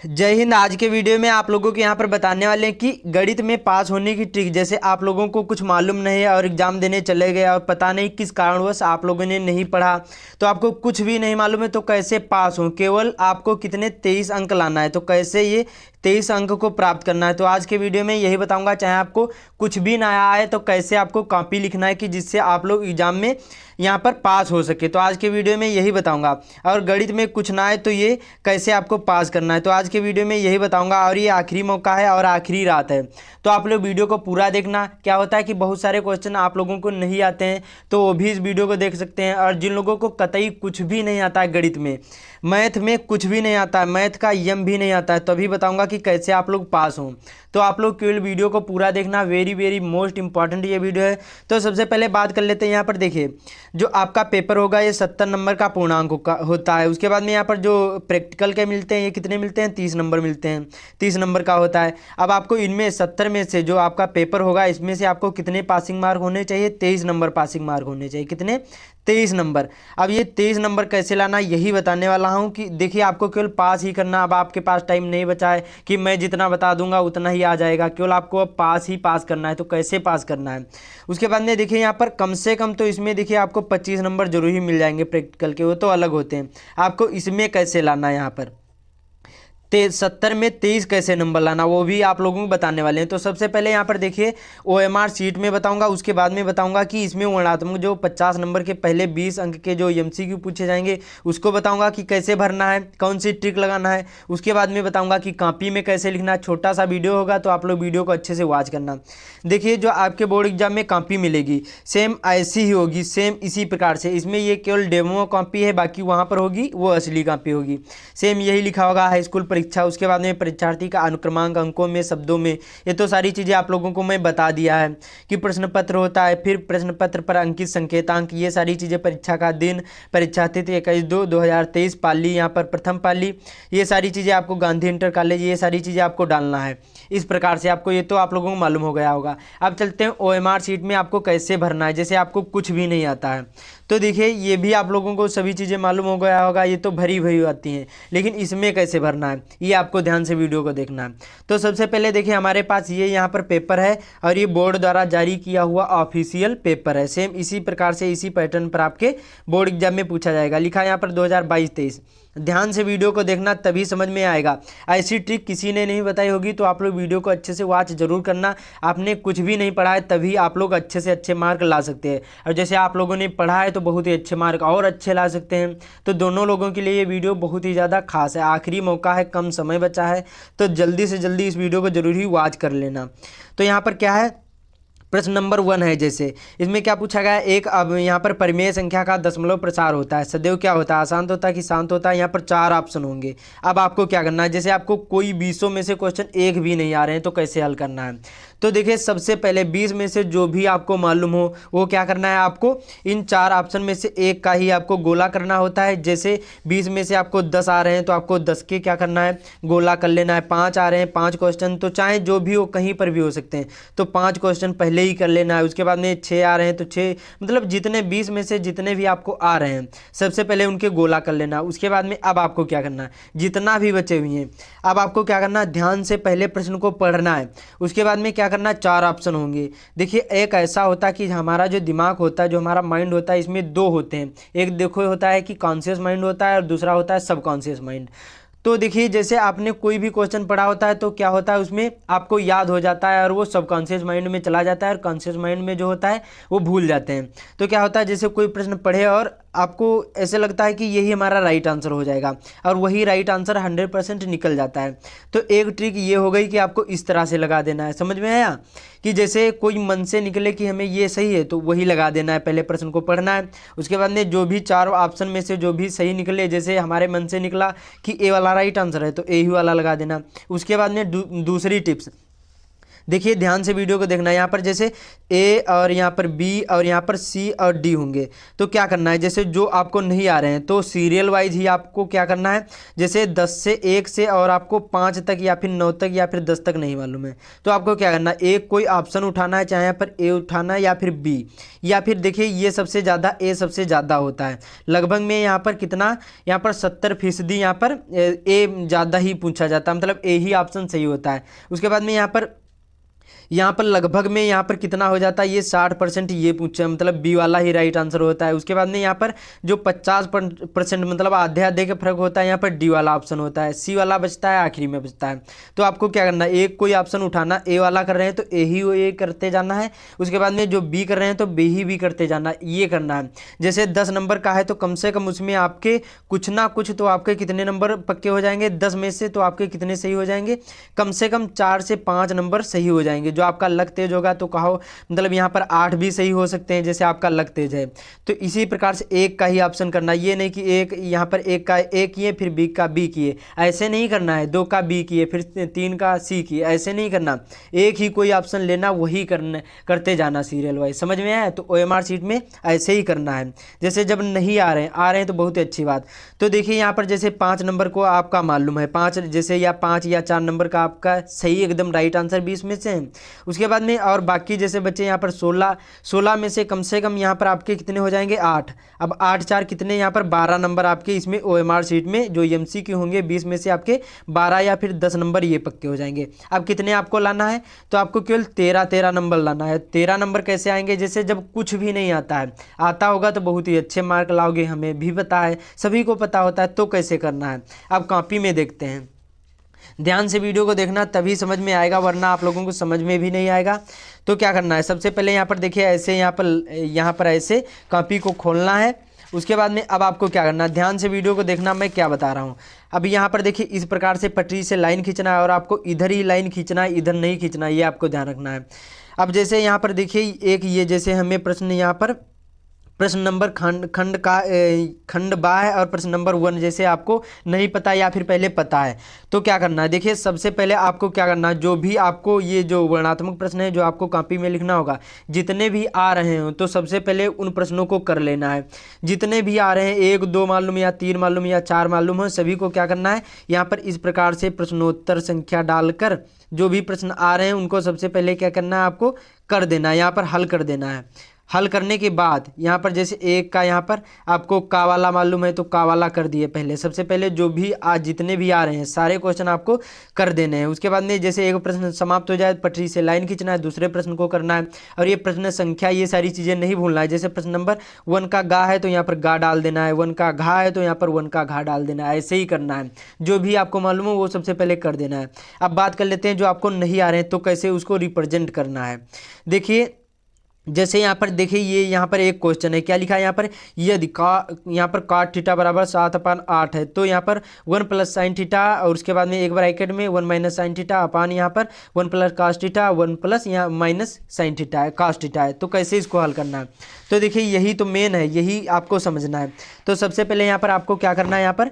जय हिंद। आज के वीडियो में आप लोगों को यहाँ पर बताने वाले हैं कि गणित में पास होने की ट्रिक। जैसे आप लोगों को कुछ मालूम नहीं है और एग्जाम देने चले गए और पता नहीं किस कारणवश आप लोगों ने नहीं पढ़ा, तो आपको कुछ भी नहीं मालूम है तो कैसे पास हो। केवल आपको कितने 23 अंक लाना है, तो कैसे ये 23 अंक को प्राप्त करना है, तो आज के वीडियो में यही बताऊंगा। चाहे आपको कुछ भी ना आए तो कैसे आपको कॉपी लिखना है कि जिससे आप लोग एग्जाम में यहाँ पर पास हो सके, तो आज के वीडियो में यही बताऊंगा। और गणित में कुछ ना आए तो ये कैसे आपको पास करना है, तो आज के वीडियो में यही बताऊंगा। और ये आखिरी मौका है और आखिरी रात है, तो आप लोग वीडियो को पूरा देखना। क्या होता है कि बहुत सारे क्वेश्चन आप लोगों को नहीं आते हैं तो वो भी इस वीडियो को देख सकते हैं। और जिन लोगों को कतई कुछ भी नहीं आता है, गणित में मैथ में कुछ भी नहीं आता है, मैथ का यम भी नहीं आता है, तो अभी बताऊंगा कि कैसे आप लोग पास हों। तो आप लोग केवल वीडियो को पूरा देखना, वेरी वेरी मोस्ट इंपॉर्टेंट ये वीडियो है। तो सबसे पहले बात कर लेते हैं। यहाँ पर देखिए, जो आपका पेपर होगा ये 70 नंबर का पूर्णांक होता है। उसके बाद में यहाँ पर जो प्रैक्टिकल के मिलते हैं, ये कितने मिलते हैं, 30 नंबर मिलते हैं, 30 नंबर का होता है। अब आपको इनमें 70 में से जो आपका पेपर होगा इसमें से आपको कितने पासिंग मार्क होने चाहिए, 23 नंबर पासिंग मार्क होने चाहिए। कितने, 23 नंबर। अब ये 23 नंबर कैसे लाना यही बताने वाला हूँ कि देखिए आपको केवल पास ही करना। अब आपके पास टाइम नहीं बचा है कि मैं जितना बता दूंगा उतना ही आ जाएगा, केवल आपको अब पास ही पास करना है। तो कैसे पास करना है, उसके बाद में देखिए यहाँ पर कम से कम तो इसमें देखिए आपको 25 नंबर जरूर ही मिल जाएंगे प्रैक्टिकल के, वो तो अलग होते हैं। आपको इसमें कैसे लाना है, यहाँ पर 70 में 23 कैसे नंबर लाना वो भी आप लोगों को बताने वाले हैं। तो सबसे पहले यहाँ पर देखिए OMR शीट में बताऊंगा, उसके बाद में बताऊंगा कि इसमें वर्णात्मक जो 50 नंबर के पहले 20 अंक के जो MCQ पूछे जाएंगे उसको बताऊंगा कि कैसे भरना है, कौन सी ट्रिक लगाना है। उसके बाद में बताऊंगा कि कॉपी में कैसे लिखना है। छोटा सा वीडियो होगा तो आप लोग वीडियो को अच्छे से वॉच करना। देखिए जो आपके बोर्ड एग्जाम में कॉपी मिलेगी सेम ऐसी ही होगी, सेम इसी प्रकार से। इसमें ये केवल डेमो कॉपी है, बाकी वहाँ पर होगी वो असली कॉपी होगी। सेम यही लिखा होगा हाई स्कूल परीक्षा, उसके बाद में परीक्षार्थी का अनुक्रमांक अंकों में, शब्दों में, ये तो सारी चीज़ें आप लोगों को मैं बता दिया है कि प्रश्न पत्र होता है, फिर प्रश्न पत्र पर अंकित संकेतांक, ये सारी चीज़ें, परीक्षा का दिन, परीक्षा तिथि 21/2/2023, पाली यहाँ पर प्रथम पाली, ये सारी चीज़ें आपको गांधी इंटर कॉलेज, ये सारी चीज़ें आपको डालना है। इस प्रकार से आपको, ये तो आप लोगों को मालूम हो गया होगा। अब चलते हैं OMR शीट में आपको कैसे भरना है, जैसे आपको कुछ भी नहीं आता है। तो देखिए ये भी आप लोगों को सभी चीज़ें मालूम हो गया होगा, ये तो भरी भरी आती हैं, लेकिन इसमें कैसे भरना है ये आपको ध्यान से वीडियो को देखना है। तो सबसे पहले देखिए हमारे पास ये यहाँ पर पेपर है और ये बोर्ड द्वारा जारी किया हुआ ऑफिशियल पेपर है। सेम इसी प्रकार से इसी पैटर्न पर आपके बोर्ड एग्जाम में पूछा जाएगा। लिखा है यहाँ पर 2022-23। ध्यान से वीडियो को देखना तभी समझ में आएगा। ऐसी ट्रिक किसी ने नहीं बताई होगी, तो आप लोग वीडियो को अच्छे से वॉच जरूर करना। आपने कुछ भी नहीं पढ़ा है तभी आप लोग अच्छे से अच्छे मार्क ला सकते हैं, और जैसे आप लोगों ने पढ़ा है तो बहुत ही अच्छे मार्क और अच्छे ला सकते हैं। तो दोनों लोगों के लिए ये वीडियो बहुत ही ज़्यादा खास है। आखिरी मौका है, कम समय बचा है, तो जल्दी से जल्दी इस वीडियो को जरूर ही वॉच कर लेना। तो यहाँ पर क्या है, प्रश्न नंबर 1 है। जैसे इसमें क्या पूछा गया है, एक, अब यहाँ पर परिमेय संख्या का दशमलव प्रसार होता है, सदैव क्या होता है, अशांत होता है कि शांत होता है। यहाँ पर 4 ऑप्शन होंगे। अब आपको क्या करना है, जैसे आपको कोई 20 में से क्वेश्चन एक भी नहीं आ रहे हैं तो कैसे हल करना है। तो देखिए सबसे पहले 20 में से जो भी आपको मालूम हो वो क्या करना है, आपको इन 4 ऑप्शन में से एक का ही आपको गोला करना होता है। जैसे 20 में से आपको 10 आ रहे हैं तो आपको 10 के क्या करना है, गोला कर लेना है। 5 आ रहे हैं, 5 क्वेश्चन, तो चाहे जो भी हो कहीं पर भी हो सकते हैं, तो 5 क्वेश्चन पहले ही कर लेना है। उसके बाद में 6 आ रहे हैं तो 6, मतलब जितने 20 में से जितने भी आपको आ रहे हैं सबसे पहले उनके गोला कर लेना। उसके बाद में अब आपको क्या करना है, जितना भी बचे हुए हैं अब आपको क्या करना है, ध्यान से पहले प्रश्न को पढ़ना है। उसके बाद में क्या करना, 4 ऑप्शन होंगे। देखिए एक ऐसा होता है कि हमारा जो दिमाग होता है, जो हमारा माइंड होता है, इसमें 2 होते हैं। एक देखो होता है कि कॉन्शियस माइंड होता है और दूसरा होता है सबकॉन्शियस माइंड। तो देखिए जैसे आपने कोई भी क्वेश्चन पढ़ा होता है तो क्या होता है, उसमें आपको याद हो जाता है और वो सबकॉन्शियस माइंड में चला जाता है, और कॉन्शियस माइंड में जो होता है वो भूल जाते हैं। तो क्या होता है, जैसे कोई प्रश्न पढ़े और आपको ऐसे लगता है कि यही हमारा राइट आंसर हो जाएगा, और वही राइट आंसर 100% निकल जाता है। तो एक ट्रिक ये हो गई कि आपको इस तरह से लगा देना है। समझ में आया, कि जैसे कोई मन से निकले कि हमें ये सही है तो वही लगा देना है, पहले प्रश्न को पढ़ना है। उसके बाद में जो भी 4 ऑप्शन में से जो भी सही निकले, जैसे हमारे मन से निकला कि ए वाला राइट आंसर है तो ए ही वाला लगा देना। उसके बाद में दूसरी टिप्स, देखिए ध्यान से वीडियो को देखना है। यहाँ पर जैसे ए और यहाँ पर बी और यहाँ पर सी और डी होंगे, तो क्या करना है, जैसे जो आपको नहीं आ रहे हैं तो सीरियल वाइज ही आपको क्या करना है, जैसे 10 से 1 से और आपको 5 तक या फिर 9 तक या फिर 10 तक नहीं मालूम है, तो आपको क्या करना है, एक कोई ऑप्शन उठाना है, चाहे यहाँ पर ए उठाना है या फिर बी, या फिर देखिए ये सबसे ज़्यादा ए सबसे ज़्यादा होता है लगभग में यहाँ पर कितना, यहाँ पर 70% यहाँ पर ए ज़्यादा ही पूछा जाता है, मतलब ए ही ऑप्शन सही होता है। उसके बाद में यहाँ पर लगभग में यहाँ पर कितना हो जाता है, ये 60% ये पूछा, मतलब बी वाला ही राइट आंसर होता है। उसके बाद में यहाँ पर जो 50% मतलब आधे आधे का फर्क होता है, यहाँ पर डी वाला ऑप्शन होता है, सी वाला बचता है, आखिरी में बचता है। तो आपको क्या करना है, एक कोई ऑप्शन उठाना, ए वाला कर रहे हैं तो ए ही ए करते जाना है, उसके बाद में जो बी कर रहे हैं तो बी ही बी करते जाना है, ये करना है। जैसे 10 नंबर का है तो कम से कम उसमें आपके कुछ ना कुछ तो आपके कितने नंबर पक्के हो जाएंगे, 10 में से तो आपके कितने सही हो जाएंगे, कम से कम 4 से 5 नंबर सही हो जाएंगे। जो आपका लक तेज होगा तो कहो मतलब यहाँ पर 8 भी सही हो सकते हैं, जैसे आपका लक तेज है। तो इसी प्रकार से एक का ही ऑप्शन करना, ये नहीं कि एक यहाँ पर एक का ए किए फिर बी का बी किए, ऐसे नहीं करना है, 2 का बी किए फिर 3 का सी किए, ऐसे नहीं करना, एक ही कोई ऑप्शन लेना वही करते जाना सीरियल वाइज। समझ में आया? तो OMR सीट में ऐसे ही करना है। जैसे जब नहीं आ रहे हैं तो बहुत ही अच्छी बात। तो देखिए यहाँ पर जैसे 5 नंबर को आपका मालूम है, 5 जैसे या 5 या 4 नंबर का आपका सही एकदम राइट आंसर 20 में से है। उसके बाद में और बाकी जैसे बच्चे यहाँ पर 16 में से कम यहाँ पर आपके कितने हो जाएंगे, 8। अब 8 4 कितने, यहाँ पर 12 नंबर आपके इसमें OMR सीट में जो MCQ होंगे 20 में से आपके 12 या फिर 10 नंबर ये पक्के हो जाएंगे। अब कितने आपको लाना है, तो आपको केवल 13 नंबर लाना है। 13 नंबर कैसे आएंगे, जैसे जब कुछ भी नहीं आता है, आता होगा तो बहुत ही अच्छे मार्क लाओगे, हमें भी पता है, सभी को पता होता है, तो कैसे करना है अब कॉपी में देखते हैं। ध्यान से वीडियो को देखना तभी समझ में आएगा, वरना आप लोगों को समझ में भी नहीं आएगा। तो क्या करना है, सबसे पहले यहाँ पर देखिए ऐसे यहाँ पर ऐसे कॉपी को खोलना है। उसके बाद में अब आपको क्या करना है, ध्यान से वीडियो को देखना, मैं क्या बता रहा हूँ। अब यहाँ पर देखिए इस प्रकार से पटरी से लाइन खींचना है और आपको इधर ही लाइन खींचना है, इधर नहीं खींचना है, ये आपको ध्यान रखना है। अब जैसे यहाँ पर देखिए एक ये जैसे हमें प्रश्न यहाँ पर प्रश्न नंबर खंड बा है और प्रश्न नंबर 1 जैसे आपको नहीं पता या फिर पहले पता है, तो क्या करना है, देखिए सबसे पहले आपको क्या करना है, जो भी आपको ये जो वर्णात्मक प्रश्न है जो आपको कॉपी में लिखना होगा, जितने भी आ रहे हो तो सबसे पहले उन प्रश्नों को कर लेना है। जितने भी आ रहे हैं 1 2 मालूम या 3 मालूम या 4 मालूम हो, सभी को क्या करना है, यहाँ पर इस प्रकार से प्रश्नोत्तर संख्या डालकर जो भी प्रश्न आ रहे हैं उनको सबसे पहले क्या करना है, आपको कर देना है, यहाँ पर हल कर देना है। हल करने के बाद यहाँ पर जैसे एक का यहाँ पर आपको का वाला मालूम है तो का वाला कर दिए पहले, सबसे पहले जो भी आज जितने भी आ रहे हैं सारे क्वेश्चन आपको कर देने हैं। उसके बाद में जैसे एक प्रश्न समाप्त हो जाए पटरी से लाइन खींचना है, दूसरे प्रश्न को करना है, और ये प्रश्न संख्या ये सारी चीज़ें नहीं भूलना है। जैसे प्रश्न नंबर 1 का गा है तो यहाँ पर गा डाल देना है, 1 का घा है तो यहाँ पर 1 का घा डाल देना है, ऐसे ही करना है। जो भी आपको मालूम हो वो सबसे पहले कर देना है। अब बात कर लेते हैं जो आपको नहीं आ रहे हैं तो कैसे उसको रिप्रेजेंट करना है। देखिए जैसे यहाँ पर देखिए ये यहाँ पर एक क्वेश्चन है, क्या लिखा है यहाँ पर, यदि यहाँ पर cot थीटा बराबर 7/8 है तो यहाँ पर 1 + sin थीटा और उसके बाद में एक ब्रैकेट में 1 - sin थीटा अपान यहाँ पर 1 + cos थीटा 1 + यहाँ माइनस sin थीटा है, cos थीटा है। तो कैसे इसको हल करना है, तो देखिए यही तो मेन है, यही आपको समझना है। तो सबसे पहले यहाँ पर आपको क्या करना है, यहाँ पर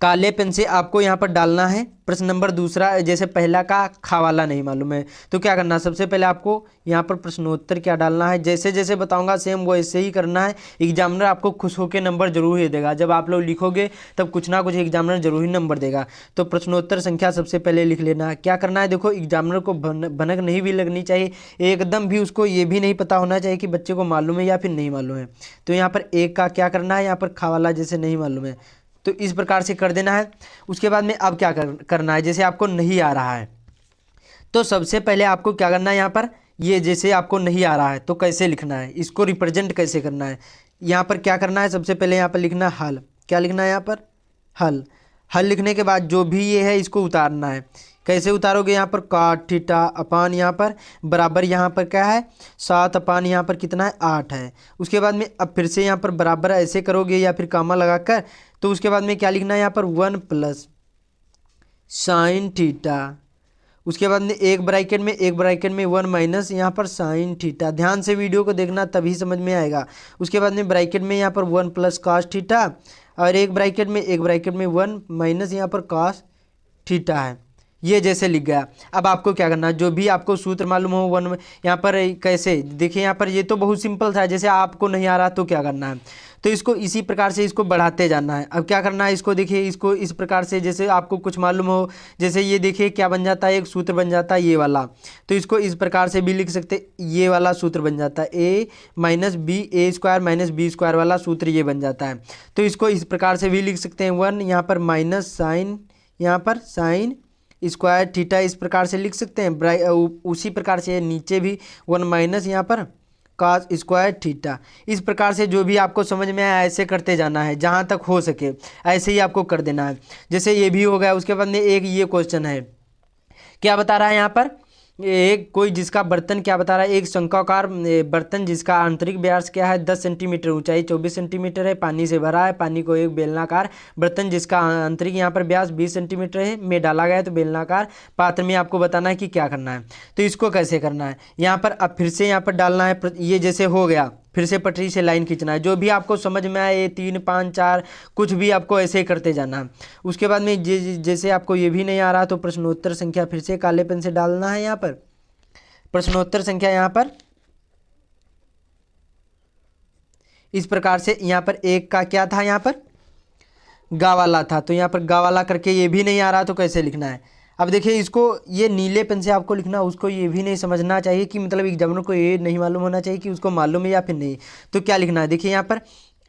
काले पेन से आपको यहाँ पर डालना है प्रश्न नंबर दूसरा, जैसे पहला का खा वाला नहीं मालूम है तो क्या करना है, सबसे पहले आपको यहाँ पर प्रश्नोत्तर क्या डालना है, जैसे जैसे बताऊंगा सेम वो ऐसे ही करना है। एग्जामिनर आपको खुश होकर नंबर जरूर ही देगा, जब आप लोग लिखोगे तब कुछ ना कुछ एग्जामिनर जरूर ही नंबर देगा। तो प्रश्नोत्तर संख्या सबसे पहले लिख लेना है। क्या करना है, देखो एग्जामिनर को भनक नहीं भी लगनी चाहिए, एकदम भी उसको ये भी नहीं पता होना चाहिए कि बच्चे को मालूम है या फिर नहीं मालूम है। तो यहाँ पर एक का क्या करना है, यहाँ पर खा वाला जैसे नहीं मालूम है तो इस प्रकार से कर देना है। उसके बाद में अब क्या करना है, जैसे आपको नहीं आ रहा है तो सबसे पहले आपको क्या करना है, यहाँ पर ये जैसे आपको नहीं आ रहा है तो कैसे लिखना है, इसको रिप्रेजेंट कैसे करना है। यहाँ पर क्या करना है, सबसे पहले यहाँ पर लिखना हल, क्या लिखना है यहाँ पर हल। हल लिखने के बाद जो भी ये है इसको उतारना है। कैसे उतारोगे, यहाँ पर cot थीटा अपान यहाँ पर बराबर यहाँ पर क्या है 7 अपान यहाँ पर कितना है 8 है। उसके बाद में अब फिर से यहाँ पर बराबर ऐसे करोगे या फिर कामा लगाकर, तो उसके बाद में क्या लिखना है यहाँ पर 1 + sin थीटा, उसके बाद में एक ब्रैकेट में 1 - यहाँ पर sin थीटा। ध्यान से वीडियो को देखना तभी समझ में आएगा। उसके बाद में ब्रैकेट में यहाँ पर 1 + cos थीटा और एक ब्रैकेट में 1 - यहाँ पर cos थीटा है। ये जैसे लिख गया। अब आपको क्या करना है, जो भी आपको सूत्र मालूम हो वन, यहाँ पर कैसे देखिए, यहाँ पर ये तो बहुत सिंपल था, जैसे आपको नहीं आ रहा तो क्या करना है, तो इसको इसी प्रकार से इसको बढ़ाते जाना है। अब क्या करना है, इसको देखिए, इसको इस प्रकार से जैसे आपको कुछ मालूम हो, जैसे ये देखिए क्या बन जाता है, एक सूत्र बन जाता है ये वाला, तो इसको इस प्रकार से भी लिख सकते, ये वाला सूत्र बन जाता है ए माइनस बी, ए स्क्वायर माइनस बी स्क्वायर वाला सूत्र ये बन जाता है। तो इसको इस प्रकार से भी लिख सकते हैं, वन यहाँ पर माइनस साइन, यहाँ पर साइन स्क्वायर थीटा, इस प्रकार से लिख सकते हैं। उसी प्रकार से नीचे भी वन माइनस यहाँ पर कॉस स्क्वायर थीटा। इस प्रकार से जो भी आपको समझ में आया ऐसे करते जाना है, जहाँ तक हो सके ऐसे ही आपको कर देना है। जैसे ये भी हो गया, उसके बाद में एक ये क्वेश्चन है, क्या बता रहा है यहाँ पर, एक कोई जिसका बर्तन क्या बता रहा है, एक शंक्वाकार बर्तन जिसका आंतरिक व्यास क्या है 10 सेंटीमीटर, ऊंचाई 24 सेंटीमीटर है, पानी से भरा है। पानी को एक बेलनाकार बर्तन जिसका आंतरिक यहाँ पर व्यास 20 सेंटीमीटर है में डाला गया है, तो बेलनाकार पात्र में आपको बताना है कि क्या करना है। तो इसको कैसे करना है, यहाँ पर अब फिर से यहाँ पर डालना है, ये जैसे हो गया, फिर से पटरी से लाइन खींचना है। जो भी आपको समझ में आए, ये 3 5 4 कुछ भी आपको ऐसे ही करते जाना है। उसके बाद में जैसे आपको ये भी नहीं आ रहा तो प्रश्नोत्तर संख्या फिर से काले पेन से डालना है। यहाँ पर प्रश्नोत्तर संख्या यहाँ पर इस प्रकार से, यहाँ पर एक का क्या था, यहाँ पर गा वाला था, तो यहाँ पर गा वाला करके ये भी नहीं आ रहा तो कैसे लिखना है। अब देखिए, इसको ये नीले पेन से आपको लिखना, उसको ये भी नहीं समझना चाहिए कि मतलब एग्जामिनर को ये नहीं मालूम होना चाहिए कि उसको मालूम है या फिर नहीं। तो क्या लिखना है, देखिए यहाँ पर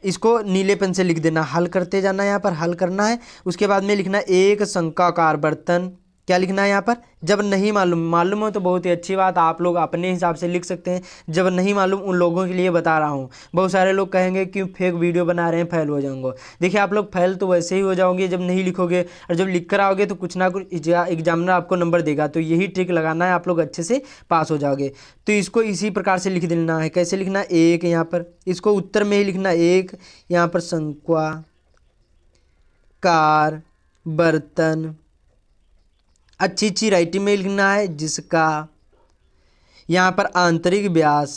इसको नीले पेन से लिख देना, हल करते जाना, यहाँ पर हल करना है। उसके बाद में लिखना एक शंक्वाकार बर्तन, क्या लिखना है यहाँ पर, जब नहीं मालूम, मालूम हो तो बहुत ही अच्छी बात, आप लोग अपने हिसाब से लिख सकते हैं। जब नहीं मालूम उन लोगों के लिए बता रहा हूँ। बहुत सारे लोग कहेंगे कि फेक वीडियो बना रहे हैं, फेल हो जाऊंगा। देखिए, आप लोग फेल तो वैसे ही हो जाओगे जब नहीं लिखोगे, और जब लिख कर आओगे तो कुछ ना कुछ एग्जामिनर आपको नंबर देगा। तो यही ट्रिक लगाना है, आप लोग अच्छे से पास हो जाओगे। तो इसको इसी प्रकार से लिख देना है। कैसे लिखना है, एक यहाँ पर इसको उत्तर में ही लिखना, एक यहाँ पर शंक्वाकार बर्तन, अच्छी अच्छी राइटिंग में लिखना है, जिसका यहाँ पर आंतरिक व्यास,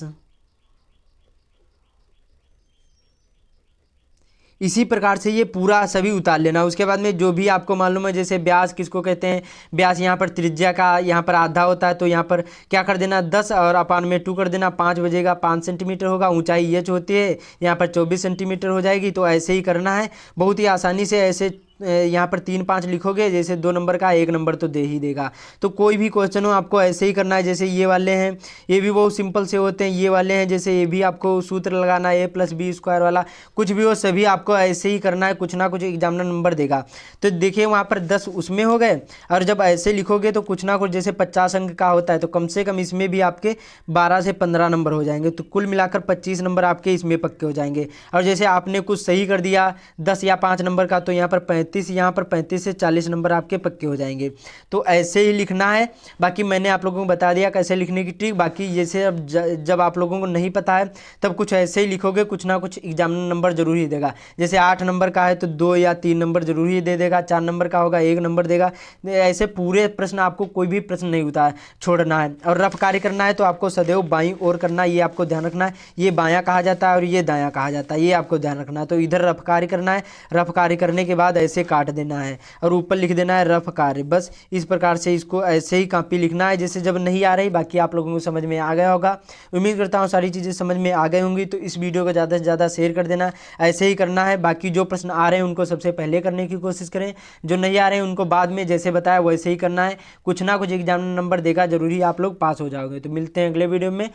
इसी प्रकार से ये पूरा सभी उतार लेना। उसके बाद में जो भी आपको मालूम है, जैसे व्यास किसको कहते हैं, व्यास यहाँ पर त्रिज्या का यहाँ पर आधा होता है, तो यहाँ पर क्या कर देना 10 और अपान में 2 कर देना, 5 बजेगा, 5 सेंटीमीटर होगा। ऊंचाई एच होती है, यहाँ पर 24 सेंटीमीटर हो जाएगी। तो ऐसे ही करना है, बहुत ही आसानी से ऐसे यहाँ पर 3 5 लिखोगे, जैसे 2 नंबर का 1 नंबर तो दे ही देगा। तो कोई भी क्वेश्चन हो आपको ऐसे ही करना है। जैसे ये वाले हैं, ये भी बहुत सिंपल से होते हैं। ये वाले हैं, जैसे ये भी आपको सूत्र लगाना है, a+b² वाला, कुछ भी हो सभी आपको ऐसे ही करना है, कुछ ना कुछ एग्जामिनर नंबर देगा। तो देखिए वहाँ पर 10 उसमें हो गए, और जब ऐसे लिखोगे तो कुछ ना कुछ, जैसे 50 अंक का होता है, तो कम से कम इसमें भी आपके 12 से 15 नंबर हो जाएंगे। तो कुल मिलाकर 25 नंबर आपके इसमें पक्के हो जाएंगे। और जैसे आपने कुछ सही कर दिया 10 या 5 नंबर का, तो यहाँ पर 35, यहाँ पर 35 से 40 नंबर आपके पक्के हो जाएंगे। तो ऐसे ही लिखना है। बाकी मैंने आप लोगों को बता दिया कैसे लिखने की ट्रिक। बाकी जैसे अब जब आप लोगों को नहीं पता है तब कुछ ऐसे ही लिखोगे, कुछ ना कुछ एग्जामिनर नंबर जरूर ही देगा। जैसे 8 नंबर का है तो 2 या 3 नंबर जरूर ही दे देगा, 4 नंबर का होगा 1 नंबर देगा। ऐसे पूरे प्रश्न, आपको कोई भी प्रश्न नहीं होता है छोड़ना है। और रफ कार्य करना है तो आपको सदैव बाईं ओर करना है, ये आपको ध्यान रखना है। ये बायां कहा जाता है और ये दायां कहा जाता है, ये आपको ध्यान रखना है। तो इधर रफ कार्य करना है, रफ कार्य करने के बाद ऐसे काट देना है और ऊपर लिख देना है रफ कार्य। बस इस प्रकार से इसको ऐसे ही कॉपी लिखना है, जैसे जब नहीं आ रही। बाकी आप लोगों को समझ में आ गया होगा, उम्मीद करता हूँ सारी चीज़ें समझ में आ गई होंगी। तो इस वीडियो को ज़्यादा से ज़्यादा शेयर कर देना, ऐसे ही करना है। बाकी जो प्रश्न आ रहे हैं उनको सबसे पहले करने की कोशिश करें, जो नहीं आ रहे हैं उनको बाद में, जैसे बताया वैसे ही करना है। कुछ ना कुछ एग्जाम नंबर देगा, जरूरी आप लोग पास हो जाओगे। तो मिलते हैं अगले वीडियो में।